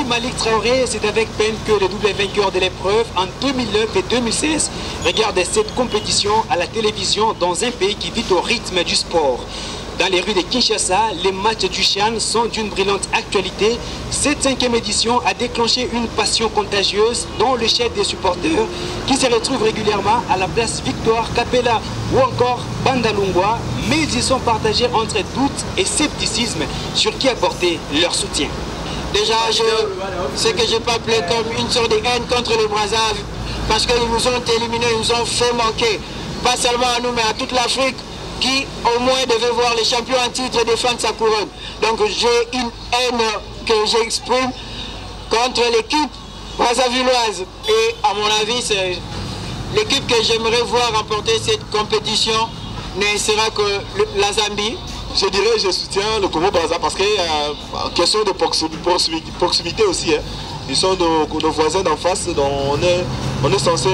Malick Traoré, c'est avec peine que le double vainqueur de l'épreuve en 2009 et 2016 regarde cette compétition à la télévision dans un pays qui vit au rythme du sport. Dans les rues de Kinshasa, les matchs du CHAN sont d'une brillante actualité. Cette 5e édition a déclenché une passion contagieuse dont le chef des supporters qui se retrouvent régulièrement à la place Victoire, Capella ou encore Bandalungwa, mais ils y sont partagés entre doute et scepticisme sur qui apporter leur soutien. Déjà, ce que je peux appeler comme une sorte de haine contre les Brazzaville, parce qu'ils nous ont éliminés, ils nous ont fait manquer, pas seulement à nous, mais à toute l'Afrique, qui au moins devait voir les champions en titre défendre sa couronne. Donc j'ai une haine que j'exprime contre l'équipe brazzavilloise. Et à mon avis, c'est l'équipe que j'aimerais voir remporter cette compétition ne sera que la Zambie. Je dirais que je soutiens le Congo-Brazza parce que en question de proximité aussi, hein. Ils sont nos voisins d'en face, donc on est censé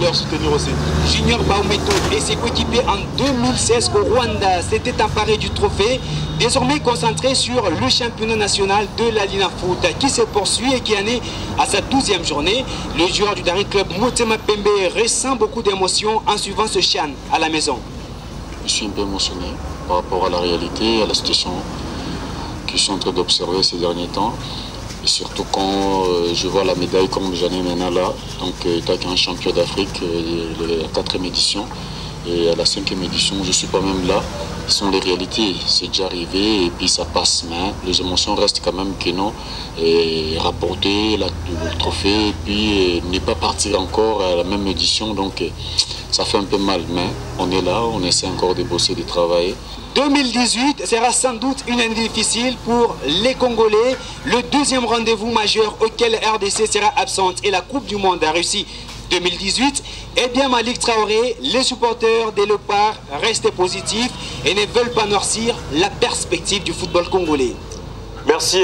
leur soutenir aussi. Junior Baometo et ses coéquipiers en 2016 au Rwanda s'étaient emparés du trophée, désormais concentré sur le championnat national de la Lina Foot qui se poursuit et qui en est à sa 12e journée. Le joueur du Daring Club Motema Pembe ressent beaucoup d'émotions en suivant ce CHAN à la maison. Je suis un peu émotionné par rapport à la réalité, à la situation que je suis en train d'observer ces derniers temps. Et surtout quand je vois la médaille comme j'en ai maintenant là, donc étant un champion d'Afrique, la 4e édition, et à la 5e édition, je ne suis pas même là. Ce sont les réalités, c'est déjà arrivé et puis ça passe, mais les émotions restent quand même que non. Et rapporter le trophée et puis ne pas partir encore à la même édition, donc ça fait un peu mal, mais on est là, on essaie encore de bosser, de travailler. 2018 sera sans doute une année difficile pour les Congolais. Le 2e rendez-vous majeur auquel RDC sera absente et la Coupe du Monde a réussi 2018. Eh bien Malick Traoré, les supporters des Léopards restent positifs et ne veulent pas noircir la perspective du football congolais. Merci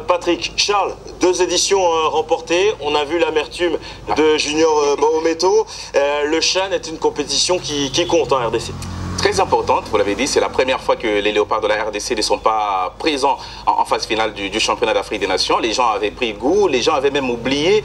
Patrick. Charles, 2 éditions remportées. On a vu l'amertume de Junior Baometo. Le CHAN est une compétition qui compte en RDC. Très importante, vous l'avez dit, c'est la première fois que les Léopards de la RDC ne sont pas présents en phase finale du championnat d'Afrique des Nations. Les gens avaient pris goût, les gens avaient même oublié